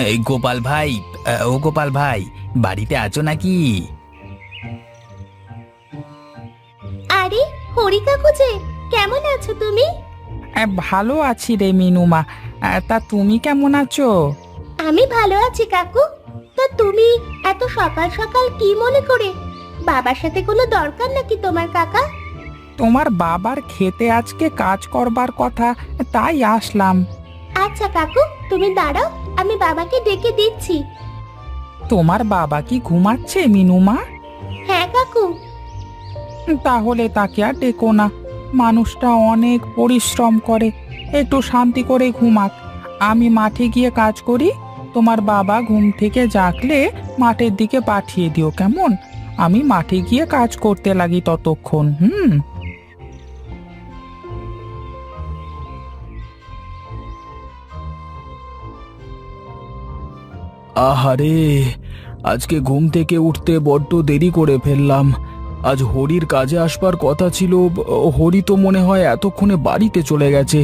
এই গোপাল ভাই, ও গোপাল ভাই, বাড়িতে আছো নাকি? আরে হরি কাকু যে, কেমন আছো তুমি? ভালো আছি রে মিনুমা। তা তুমি কেমন আছো? আমি ভালো আছি কাকু। তা তুমি এত সকাল সকাল কি মনে করে? বাবার সাথে কোনো দরকার নাকি তোমার কাকা? তোমার বাবার খেতে আজকে কাজ করবার কথা, তাই আসলাম। আচ্ছা কাকু, তুমি দাঁড়াও, আমি বাবাকে ডেকে দিচ্ছি। তোমার বাবা কি ঘুমাচ্ছে মিনুমা? হ্যাঁ কাকু। তাহলে তাকে আর ডেকো না। মানুষটা অনেক পরিশ্রম করে, একটু শান্তি করে ঘুমাক। আমি মাঠে গিয়ে কাজ করি। তোমার বাবা ঘুম থেকে জাগলে মাঠের দিকে পাঠিয়ে দিও, কেমন? আমি মাঠে গিয়ে কাজ করতে লাগি ততক্ষণ। আহারে, আজকে ঘুম থেকে উঠতে বড্ড দেরি করে ফেললাম। আজ হরির কাজে আসবার কথা ছিল। হরি তো মনে হয় এতক্ষণে বাড়িতে চলে গেছে।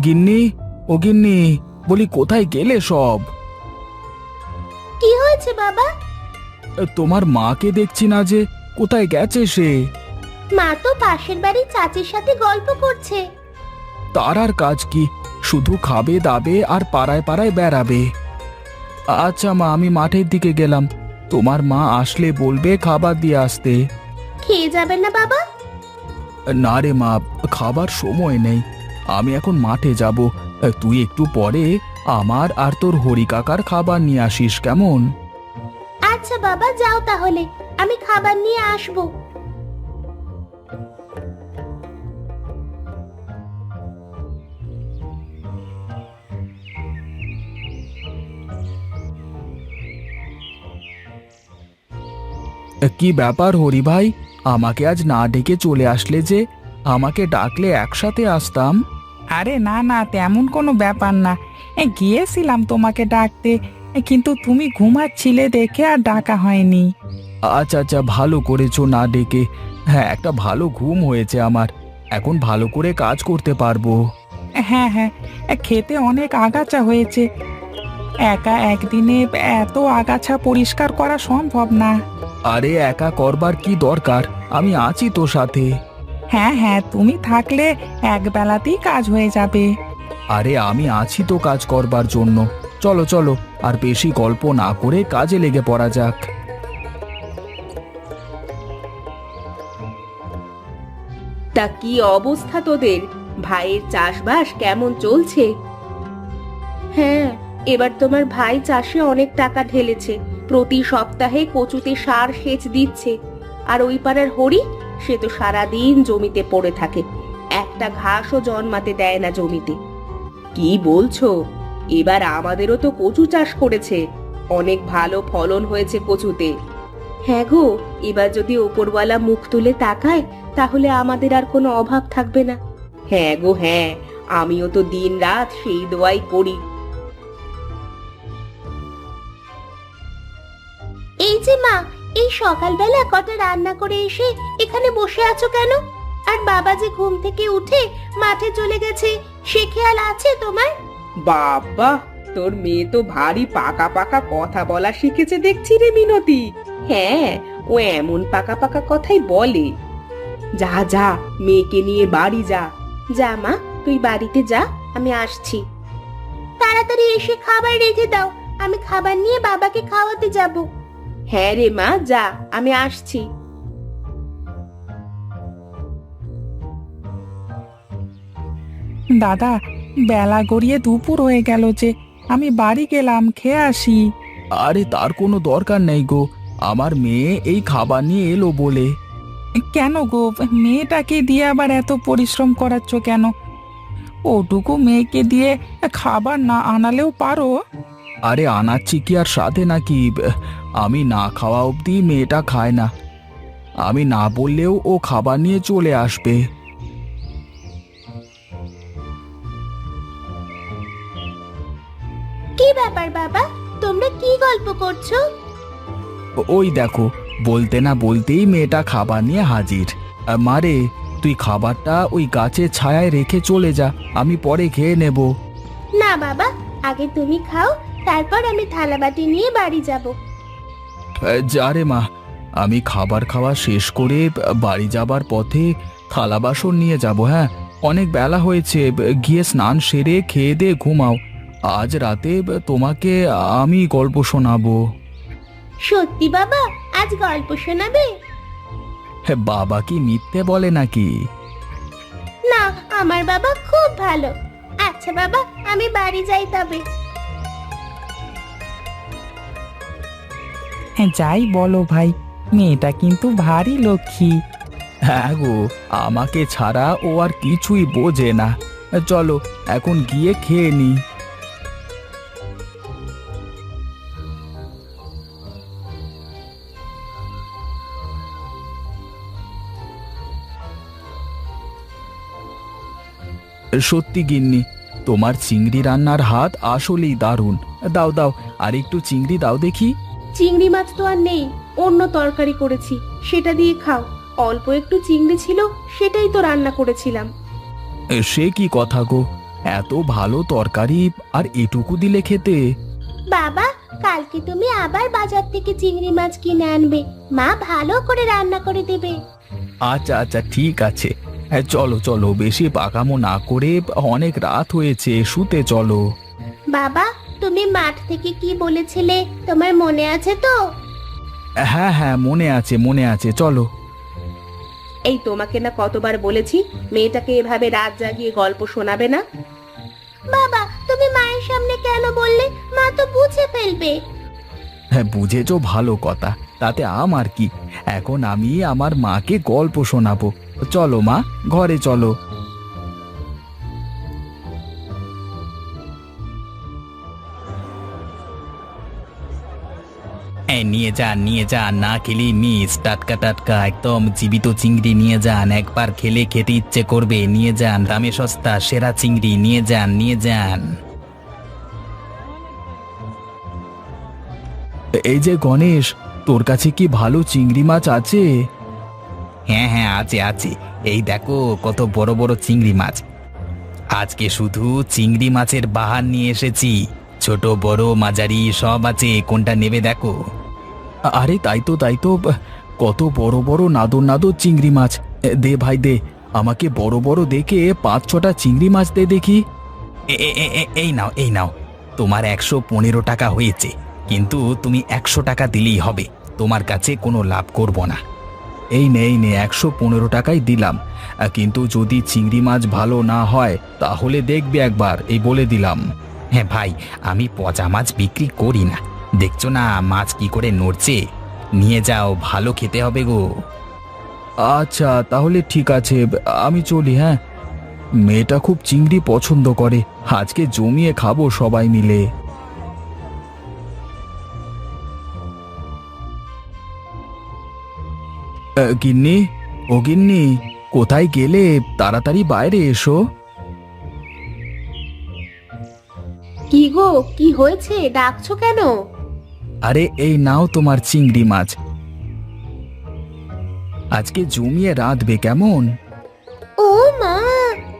গিন্নি, ও গিন্নি, বলি কোথায় গেলে সব? কি হয়েছে বাবা? তোমার মাকে দেখছি না যে, কোথায় গেছে সে? মা তো পাশের বাড়ির চাচির সাথে গল্প করছে। তার আর কাজ কি? শুধু খাবে দাবে আর পাড়ায় পাড়ায় বেড়াবে। আচ্ছা মা, আমি মাঠের দিকে গেলাম। তোমার মা আসলে বলবে খাবার দিয়ে আসতে। খেয়ে যাবেন না বাবা? না রে মা, খাবার সময় নেই। আমি এখন মাঠে যাব। তুই একটু পরে আমার আর তোর হরি কাকার খাবার নিয়ে আসিস, কেমন? আচ্ছা বাবা, যাও তাহলে, আমি খাবার নিয়ে আসবো। কি ব্যাপার হরি ভাই, আমাকে আজ না ডেকে চলে আসলে যে? আমাকে ডাকলে একসাথে আসতাম। আরে না না, তেমন কোনো ব্যাপার না। গিয়েছিলাম তোমাকে ডাকতে, কিন্তু তুমি ঘুমাচ্ছিলে দেখে আর ডাকা হয়নি। আচ্ছা আচ্ছা, ভালো করেছো না ডেকে। হ্যাঁ, একটা ভালো ঘুম হয়েছে আমার। এখন ভালো করে কাজ করতে পারবো। হ্যাঁ হ্যাঁ, খেতে অনেক আগাছা হয়েছে। একা একদিনে এত আগাছা পরিষ্কার করা সম্ভব না। আরে একা করবার কি দরকার, আমি আছি তো সাথে। হ্যাঁ হ্যাঁ, তুমি থাকলে এক বেলাতেই কাজ হয়ে যাবে। আরে আমি আছি তো কাজ করবার জন্য। চলো চলো, আর বেশি গল্প না করে কাজে লেগে পড়া যাক। তা কি অবস্থা তোদের? ভাইয়ের চাষবাস কেমন চলছে? হ্যাঁ, এবার তোমার ভাই চাষে অনেক টাকা ঢেলেছে। প্রতি সপ্তাহে কচুতে সার সেচ দিচ্ছে। আর ওই পাড়ার হরি, সে তো সারাদিন জমিতে পড়ে থাকে, একটা ঘাসও জন্মাতে দেয় না জমিতে। কি বলছো? এবার আমাদেরও তো কচু চাষ করেছে, অনেক ভালো ফলন হয়েছে কচুতে। হ্যাঁ গো, এবার যদি ওপরওয়ালা মুখ তুলে তাকায়, তাহলে আমাদের আর কোনো অভাব থাকবে না। হ্যাঁ গো হ্যাঁ, আমিও তো দিন রাত সেই দোয়াই করি। এই যে মা, এই সকালবেলা কটা রান্না করে এসে এখানে বসে আছো কেন? আর বাবা যে ঘুম থেকে উঠে মাঠে চলে গেছে, সে খেয়াল আছে তোমার? বাবা, তোর মেয়ে তো ভারী পাকা পাকা কথা বলা শিখেছে দেখছি রে মিনতি। হ্যাঁ, ও এমন পাকা পাকা কথাই বলে। যা যা, মেয়েকে নিয়ে বাড়ি যা। যা মা, তুই বাড়িতে যা, আমি আসছি। তাড়াতাড়ি এসে খাবার রেখে দাও, আমি খাবার নিয়ে বাবাকে খাওয়াতে যাব। হ্যাঁ রে মা, যা, আমি আসছি। দাদা, বেলা গড়িয়ে দুপুর হয়ে গেল যে, আমি বাড়ি গেলাম, খেয়ে আসি। আরে তার কোনো দরকার নেই গো, আমার মেয়ে এই খাবার নিয়ে এলো বলে। কেন গো, মেয়েটাকে দিয়ে আবার এত পরিশ্রম করাচ্ছ কেন? ওটুকু মেয়েকে দিয়ে খাবার না আনালেও পারো। আরে আনাচ্ছি কি আর সাথে নাকি? আমি না খাওয়া অবধি মেয়েটা খায় না। আমি না বললেও ও খাবার নিয়ে চলে আসবে। কি ব্যাপার বাবা, তোমরা কি গল্প করছো? ওই দেখো, বলতে না বলতেই মেয়েটা খাবার নিয়ে হাজির। মারে, তুই খাবারটা ওই গাছের ছায়ায় রেখে চলে যা, আমি পরে খেয়ে নেব। না বাবা, আগে তুমি খাও, তারপর আমি থালাবাটি নিয়ে বাড়ি যাব। যা রে মা, আমি খাবার খাওয়া শেষ করে বাড়ি যাবার পথে থালা বাসন নিয়ে যাব। হ্যাঁ, অনেক বেলা হয়েছে, গিয়ে স্নান সেরে খেয়ে দিয়ে ঘুমাও। আজ রাতে তোমাকে আমি গল্প শোনাবো। সত্যি বাবা, আজ গল্প শোনাবে? হ্যাঁ, বাবা কি মিথ্যে বলে নাকি? না, আমার বাবা খুব ভালো। আচ্ছা বাবা, আমি বাড়ি যাই তবে। যাই বলো ভাই, মেয়েটা কিন্তু ভারী লক্ষ্মী। হ্যাঁ গো, আমাকে ছাড়া ও আর কিছুই বোঝে না। চলো এখন গিয়ে খেয়ে নি। সত্যি গিন্নি, তোমার চিংড়ি রান্নার হাত আসলেই দারুণ। দাও দাও, আর একটু চিংড়ি দাও দেখি। চিংড়ি মাছ তো আর নেই, অন্য তরকারি করেছি, সেটা দিয়ে খাও। অল্প একটু চিংড়ি ছিল, সেটাই তো রান্না করেছিলাম। সে কি কথা গো, এত ভালো তরকারি আর এটুকু দিলে খেতে? বাবা, কালকে তুমি আবার বাজার থেকে চিংড়ি মাছ কিনে আনবে, মা ভালো করে রান্না করে দেবে। আচ্ছা আচ্ছা, ঠিক আছে। হ্যাঁ, চলো চলো, বেশি পাকামো না করে, অনেক রাত হয়েছে, শুতে চলো। বাবা, তুমি মাঠ থেকে কি বলেছিলে, তোমার মনে আছে তো? হ্যাঁ হ্যাঁ, মনে আছে মনে আছে, চলো। এই তোমাকে না কতবার বলেছি মেয়েটাকে এভাবে রাত জাগিয়ে গল্প শোনাবে না। বাবা, তুমি মায়ের সামনে কেন বললে? মা তো বুঝে ফেলবে। হ্যাঁ, বুঝেছো, ভালো কথা, তাতে আমার কি। এখন আমি আমার মাকে গল্প শোনাবো। চলো মা, ঘরে চলো। নিয়ে যান নিয়ে যান, না খেলে মিস, টাটকা টাটকা একদম জীবিত চিংড়ি নিয়ে যান। একবার খেলে খেতে ইচ্ছে করবে। নিয়ে যান, দামে সস্তা সেরা চিংড়ি, নিয়ে যান নিয়ে যান। এই যে গণেশ, তোর কাছে কি ভালো চিংড়ি মাছ আছে? হ্যাঁ হ্যাঁ, আছে আছে। এই দেখো কত বড় বড় চিংড়ি মাছ। আজকে শুধু চিংড়ি মাছের বাহার নিয়ে এসেছি। ছোট বড় মাঝারি সব আছে, কোনটা নেবে দেখো। আরে তাই তো তাই তো, কত বড় বড় নাদর নাদর চিংড়ি মাছ। দে ভাই দে, আমাকে বড় বড় দেখে 5-6টা চিংড়ি মাছ দে দেখি। এই নাও এই নাও, তোমার 115 টাকা হয়েছে, কিন্তু তুমি 100 টাকা দিলেই হবে, তোমার কাছে কোনো লাভ করব না। এই নে 115 টাকাই দিলাম, কিন্তু যদি চিংড়ি মাছ ভালো না হয় তাহলে দেখবি একবার, এই বলে দিলাম। হ্যাঁ ভাই, আমি পচা মাছ বিক্রি করি না, দেখছো না মাছ কি করে নড়ছে। নিয়ে যাও, ভালো খেতে হবে গো। আচ্ছা তাহলে ঠিক আছে, আমি চলি। হ্যাঁ, মেয়েটা খুব চিংড়ি পছন্দ করে, আজকে জমিয়ে খাবো সবাই মিলে। গিন্নি, ও গিন্নি, কোথায় গেলে? তাড়াতাড়ি বাইরে এসো। কি গো, কি হয়েছে, ডাকছো কেন? আরে এই নাও তোমার চিংড়ি মাছ, আজকে জমিয়ে রাঁধবে কেমন? ও মা,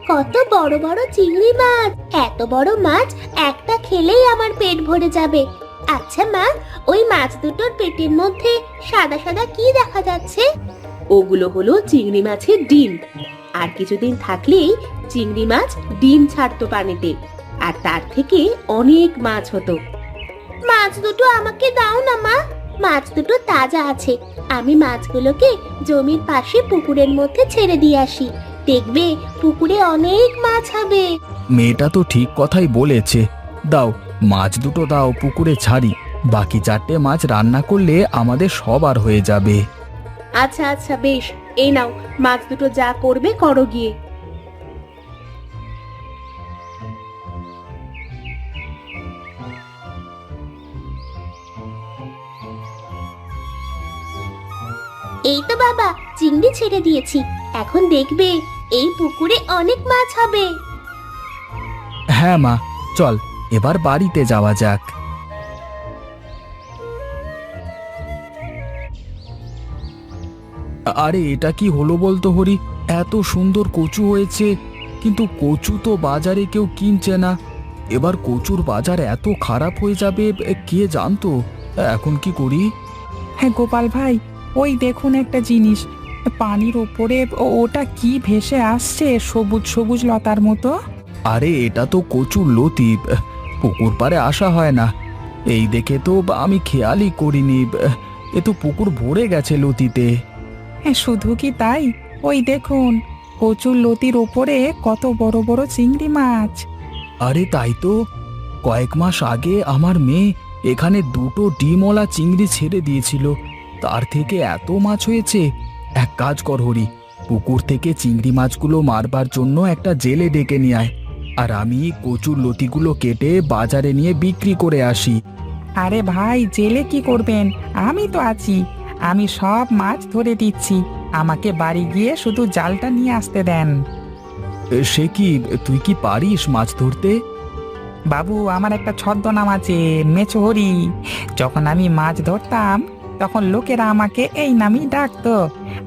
কত বড় বড় চিংড়ি মাছ! এত বড় মাছ একটা খেলেই আমার পেট ভরে যাবে। আচ্ছা মা, ওই মাছ দুটোর পেটের মধ্যে সাদা সাদা কি দেখা যাচ্ছে? ওগুলো হলো চিংড়ি মাছের ডিম। আর কিছুদিন থাকলেই চিংড়ি মাছ ডিম ছাড়তো পানিতে, আর তার থেকে অনেক মাছ হতো। মাছ দুটো আমাকে দাও না মা, মাছ দুটো তাজা আছে। আমি মাছগুলোকে জমির পাশে পুকুরের মধ্যে ছেড়ে দিয়ে আসি, দেখবে পুকুরে অনেক মাছ হবে। মেয়েটা তো ঠিক কথাই বলেছে। দাও, মাছ দুটো দাও, পুকুরে ছাড়ি। বাকি 4টে মাছ রান্না করলে আমাদের সবার হয়ে যাবে। আচ্ছা আচ্ছা বেশ, এই নাও, মাছ দুটো যা করবে করো গিয়ে। এই তো বাবা, চিংড়ি ছেড়ে দিয়েছি, এখন দেখবে এই পুকুরে অনেক মাছ হবে। হ্যাঁ মা, চল এবার বাড়িতে যাওয়া যাক। আরে এটা কি হলো বলতো হরি? এত সুন্দর কচু হয়েছে, কিন্তু কচু তো বাজারে কেউ কিনছে না। এবার কচুর বাজার এত খারাপ হয়ে যাবে কে জানতো। এখন কি করি? হ্যাঁ গোপাল ভাই, ওই দেখুন একটা জিনিস, পানির ওপরে ওটা কি ভেসে আসছে সবুজ সবুজ লতার মতো। আরে এটা তো কচুর লতি, পুকুর পাড়ে আসা হয় না। এই দেখে তো আমি খেয়ালই করিনি, এ তো পুকুর ভরে গেছে লতিতে। হ্যাঁ শুধু কি তাই, ওই দেখুন কচুর লতির ওপরে কত বড় বড় চিংড়ি মাছ। আরে তাই তো, কয়েক মাস আগে আমার মেয়ে এখানে দুটো ডিমওয়ালা চিংড়ি ছেড়ে দিয়েছিল, তার থেকে এত মাছ হয়েছে। এক কাজ কর হরি, পুকুর থেকে চিংড়ি মাছগুলো মারবার জন্য একটা জেলে ডেকে নিয়ে আয়, আর আমি কচুর লতিগুলো কেটে বাজারে নিয়ে বিক্রি করে আসি। আরে ভাই, জেলে কি করবেন, আমি তো আছি, আমি সব মাছ ধরে দিচ্ছি, আমাকে বাড়ি গিয়ে শুধু জালটা নিয়ে আসতে দেন। সে কি, তুই কি পারিস মাছ ধরতে? বাবু, আমার একটা ছদ্মনাম আছে, মেছো হরি। যখন আমি মাছ ধরতাম তখন লোকেরা আমাকে এই নামই ডাকতো,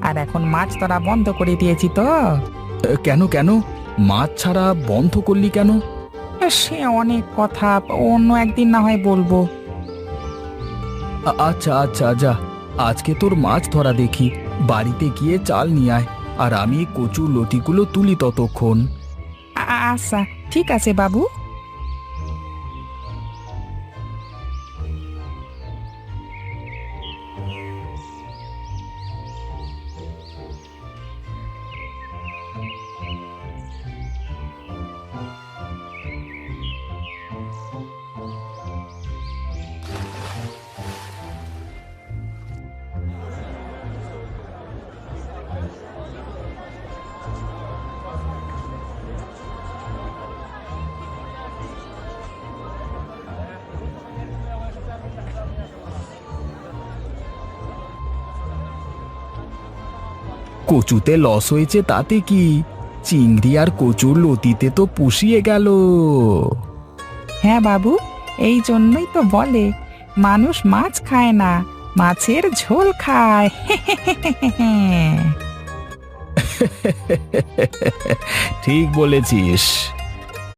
আর এখন মাছ ধরা বন্ধ করে দিয়েছি তো। কেন কেন, মাছ ছাড়া বন্ধ করলি কেন? সে অনেক কথা, অন্য একদিন না হয় বলবো। আচ্ছা আচ্ছা, যা, আজকে তোর মাছ ধরা দেখি। বাড়িতে গিয়ে চাল নিয়ে আয়, আর আমি কচুর লতিগুলো তুলি ততক্ষণ। আচ্ছা ঠিক আছে বাবু। কচুতে লস হয়েছে তাতে কি, চিংড়ি আর কচুর লতিতে তো পুষিয়ে গেল। হ্যাঁ বাবু, এই জন্যই তো বলে মানুষ মাছ খায় না, মাছের ঝোল খায়। ঠিক বলেছিস।